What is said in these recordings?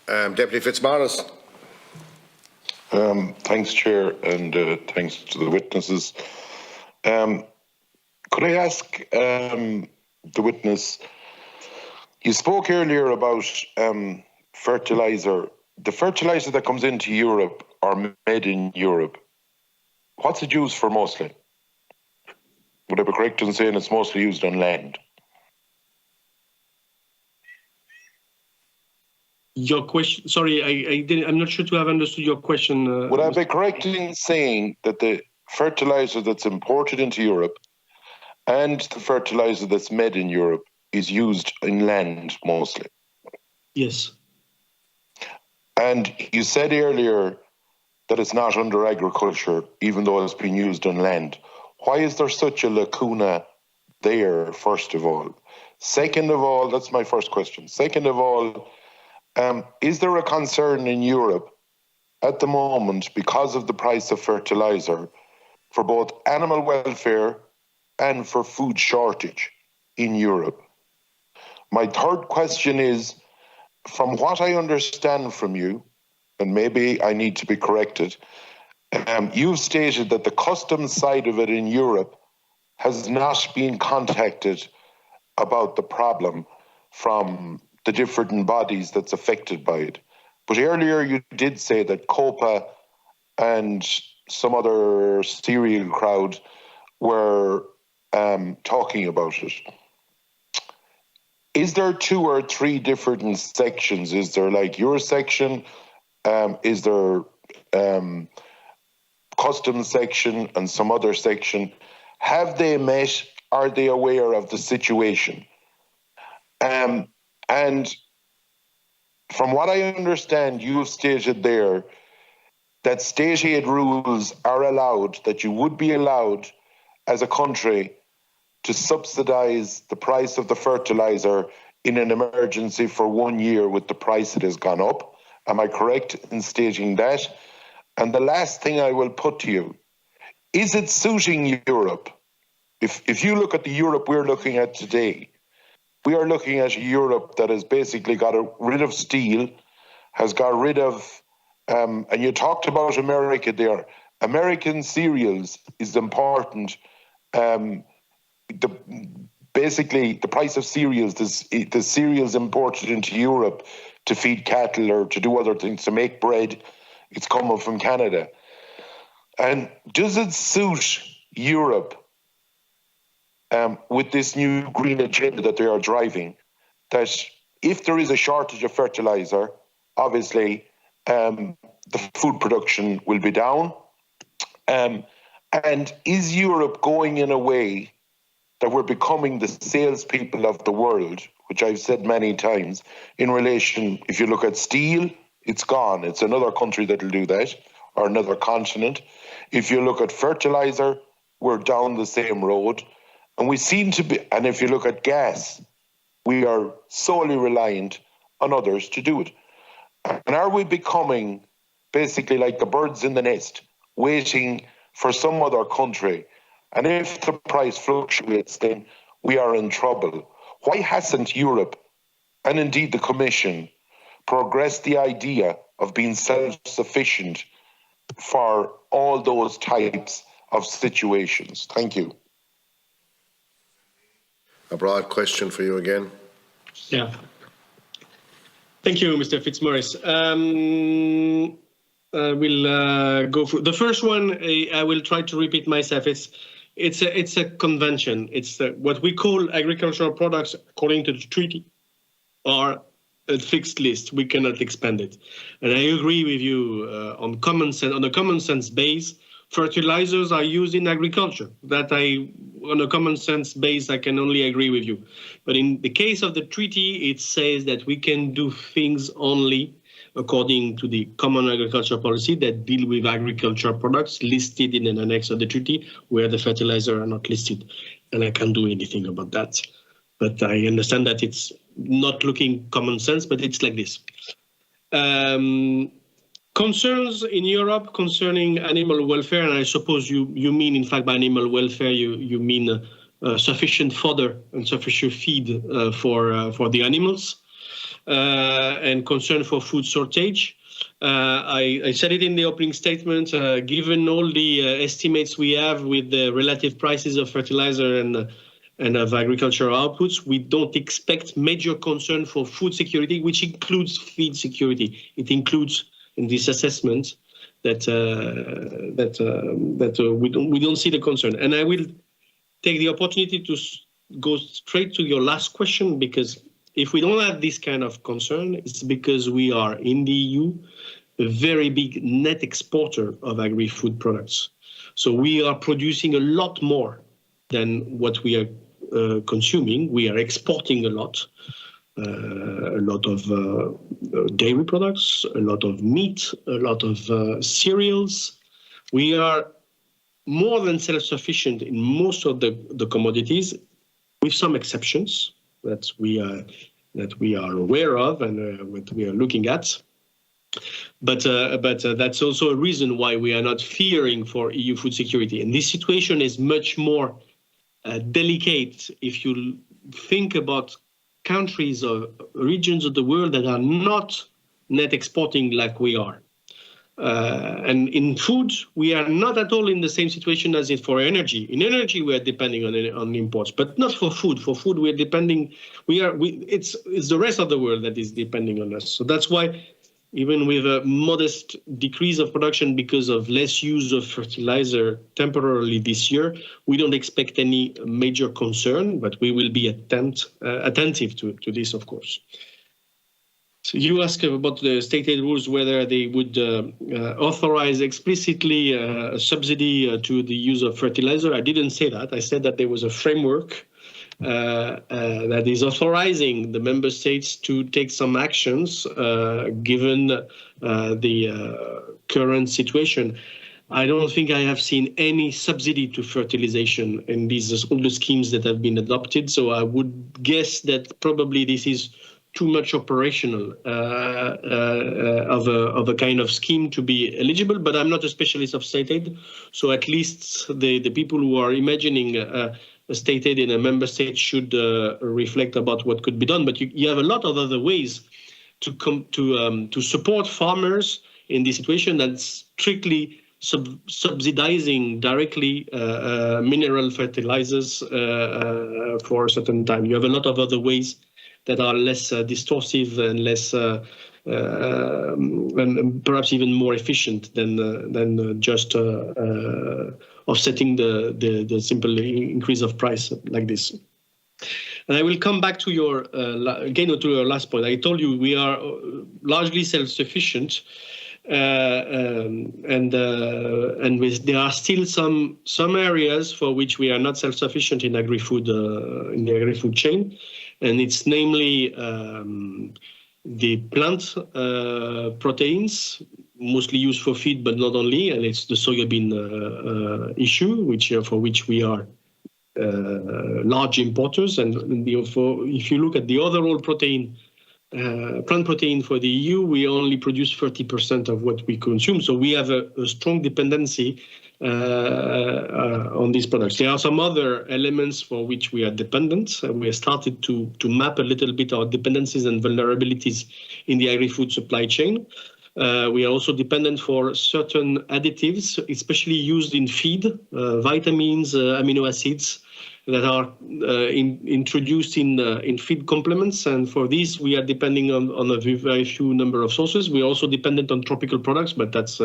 Deputy Fitzmaurice. Thanks, Chair, and thanks to the witnesses. Could I ask the witness, you spoke earlier about fertiliser. The fertiliser that comes into Europe or made in Europe, what's it used for mostly? Would I be correct in saying it's mostly used on land? Your question, sorry, I'm not sure to have understood your question. Would I be correct in saying that the fertiliser that's imported into Europe and the fertiliser that's made in Europe is used in land mostly? Yes. And you said earlier that it's not under agriculture, even though it's been used on land. Why is there such a lacuna there, first of all? Second of all, that's my first question. Second of all, is there a concern in Europe at the moment, because of the price of fertiliser, for both animal welfare and for food shortage in Europe? My third question is, from what I understand from you, and maybe I need to be corrected, you've stated that the customs side of it in Europe has not been contacted about the problem from the different bodies that's affected by it. But earlier you did say that COPA and some other cereal crowd were talking about it. Is there 2 or 3 different sections? Is there like your section? Is there customs section and some other section? Have they met? Are they aware of the situation? And from what I understand, you have stated there that state aid rules are allowed, that you would be allowed as a country to subsidise the price of the fertiliser in an emergency for 1 year with the price that has gone up. Am I correct in stating that? And the last thing I will put to you, is it suiting Europe? If you look at the Europe we're looking at today, we are looking at a Europe that has basically got rid of steel, has got rid of, and you talked about America there. American cereals is important. Basically, the price of cereals, the cereals imported into Europe to feed cattle or to do other things, to make bread, it's coming from Canada. And does it suit Europe with this new green agenda that they are driving, that if there is a shortage of fertiliser, obviously the food production will be down? And is Europe going in a way that we're becoming the salespeople of the world, which I've said many times, in relation, if you look at steel, it's gone. It's another country that'll do that, or another continent. If you look at fertiliser, we're down the same road. And we seem to be, and if you look at gas, we are solely reliant on others to do it. And are we becoming basically like the birds in the nest, waiting for some other country? And if the price fluctuates, then we are in trouble. Why hasn't Europe, and indeed the Commission, progressed the idea of being self-sufficient for all those types of situations? Thank you. A broad question for you again. Yeah. Thank you, Mr. Fitzmaurice. We'll go for the first one. I will try to repeat myself. It's a convention. It's what we call agricultural products, according to the treaty, are a fixed list. We cannot expand it. And I agree with you on common sense. On a common sense base, fertilizers are used in agriculture. On a common sense base, I can only agree with you. But in the case of the treaty, it says that we can do things only according to the common agricultural policy that deal with agricultural products listed in an annex of the treaty where the fertilizer are not listed. And I can't do anything about that. But I understand that it's not looking common sense, but it's like this. Concerns in Europe concerning animal welfare, and I suppose you mean, in fact, by animal welfare, you mean sufficient fodder and sufficient feed for the animals. and concern for food shortage. I said it in the opening statement. Given all the estimates we have with the relative prices of fertilizer and of agricultural outputs, we don't expect major concern for food security, which includes feed security. It includes in this assessment that we don't see the concern. And I will take the opportunity to go straight to your last question, because if we don't have this kind of concern, it's because we are in the EU a very big net exporter of agri-food products. So we are producing a lot more than what we are consuming. We are exporting a lot of dairy products, a lot of meat, a lot of cereals. We are more than self-sufficient in most of the commodities, with some exceptions that we are aware of and what we are looking at. But that's also a reason why we are not fearing for EU food security. And this situation is much more delicate if you think about countries or regions of the world that are not net exporting like we are. And in food, we are not at all in the same situation as it for energy. In energy, we are depending on imports, but not for food. For food, we are depending. It's the rest of the world that is depending on us. So that's why, even with a modest decrease of production because of less use of fertilizer temporarily this year, we don't expect any major concern, but we will be attentive to this, of course. So you ask about the state aid rules, whether they would authorize explicitly a subsidy to the use of fertilizer. I didn't say that. I said that there was a framework that is authorizing the member states to take some actions given the current situation. I don't think I have seen any subsidy to fertilization in all the schemes that have been adopted. So I would guess that probably this is too much operational of a kind of scheme to be eligible, but I'm not a specialist of state aid. So at least the people who are imagining a state aid in a member state should reflect about what could be done. But you have a lot of other ways to support farmers in this situation than strictly subsidizing directly mineral fertilizers for a certain time. You have a lot of other ways that are less distortive and less, and perhaps even more efficient than just offsetting the simple increase of price like this. And I will come back to your last point. I told you we are largely self-sufficient, and there are still some areas for which we are not self-sufficient in agri-food in the agri-food chain. And it's namely the plant proteins, mostly used for feed, but not only. And it's the soybean issue, for which we are large importers. And if you look at the overall protein, plant protein for the EU, we only produce 30% of what we consume. So we have a strong dependency on these products. There are some other elements for which we are dependent. We have started to map a little bit our dependencies and vulnerabilities in the agri-food supply chain. We are also dependent for certain additives, especially used in feed, vitamins, amino acids that are introduced in feed complements. And for these, we are depending on a very few number of sources. We are also dependent on tropical products, but that's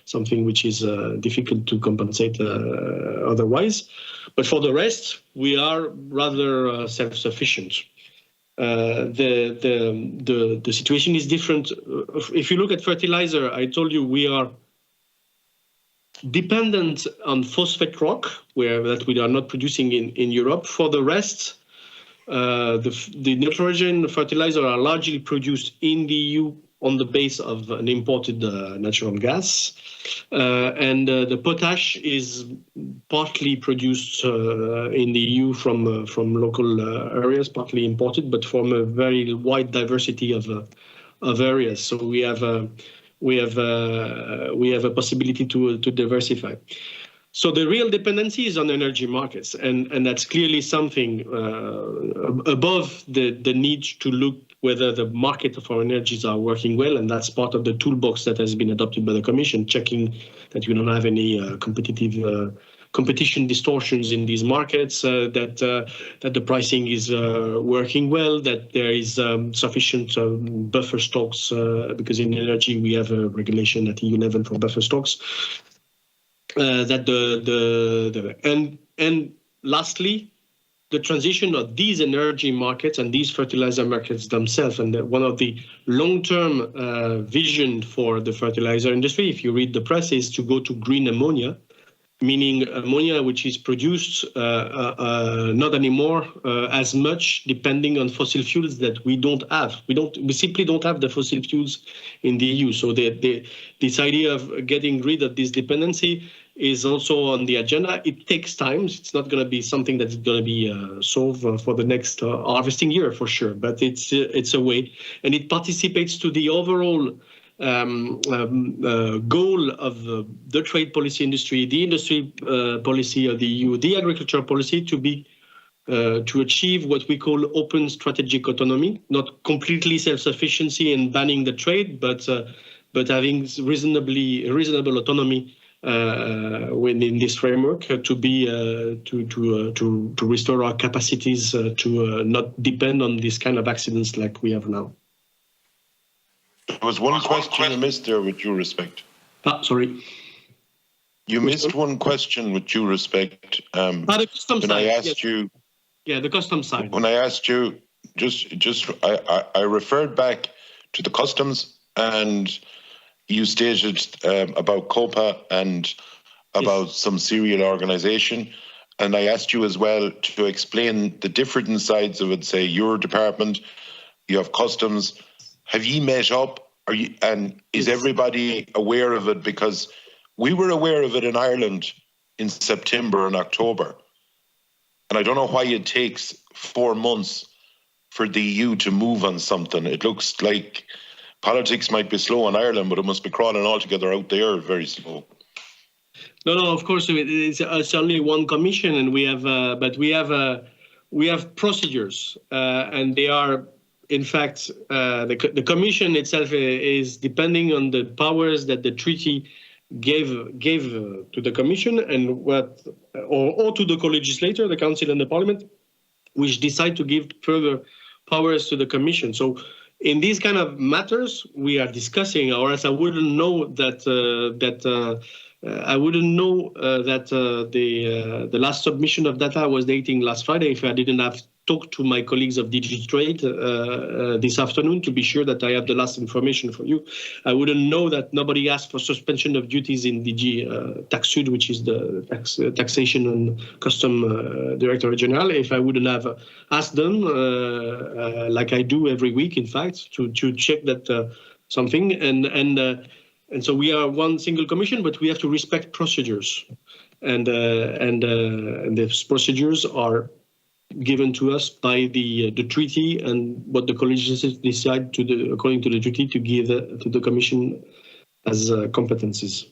something which is difficult to compensate otherwise. But for the rest, we are rather self-sufficient. The situation is different. If you look at fertilizer, I told you we are dependent on phosphate rock, that we are not producing in Europe. For the rest, the nitrogen fertilizer are largely produced in the EU on the base of an imported natural gas. And the potash is partly produced in the EU from local areas, partly imported, but from a very wide diversity of areas. So we have a possibility to diversify. So the real dependency is on energy markets, and that's clearly something above the need to look whether the market for energies are working well, and that's part of the toolbox that has been adopted by the Commission, checking that you don't have any competition distortions in these markets, that the pricing is working well, that there is sufficient buffer stocks, because in energy we have a regulation at EU level for buffer stocks. And lastly, the transition of these energy markets and these fertilizer markets themselves, and one of the long-term vision for the fertilizer industry, if you read the press, is to go to green ammonia, meaning ammonia which is produced not anymore as much depending on fossil fuels that we don't have. We simply don't have the fossil fuels in the EU. So this idea of getting rid of this dependency is also on the agenda. It takes time. It's not going to be something that's going to be solved for the next harvesting year for sure, but it's a way, and it participates to the overall goal of the trade policy industry, the industry policy of the EU, the agricultural policy to achieve what we call open strategic autonomy, not completely self-sufficiency and banning the trade, but having reasonable autonomy within this framework to restore our capacities to not depend on this kind of accidents like we have now. There was one question you missed there, with due respect. Sorry. You missed one question, with due respect. The custom side. I asked you. Yeah, the custom side. When I asked you, I referred back to the customs, and you stated about COPA and about some serial organisation. And I asked you as well to explain the different sides of it, say your department, you have customs. Have you met up? Is everybody aware of it? Because we were aware of it in Ireland in September and October. And I don't know why it takes 4 months for the EU to move on something. It looks like politics might be slow in Ireland, but it must be crawling altogether out there very slow. No, of course, it's only one commission, and we have procedures, and they are, in fact, the commission itself is depending on the powers that the treaty gave to the commission, and or to the co-legislator, the council and the parliament, which decide to give further powers to the commission. So in these kind of matters, we are discussing, or else I wouldn't know that the last submission of data was dating last Friday if I didn't have talked to my colleagues of DG Trade this afternoon to be sure that I have the last information for you. I wouldn't know that nobody asked for suspension of duties in DG Taxud, which is the taxation and custom Directorate General, if I wouldn't have asked them, like I do every week, in fact, to check that something. And so we are one single commission, but we have to respect procedures, and these procedures are given to us by the treaty and what the co-legislators decide according to the treaty to give to the commission as competencies.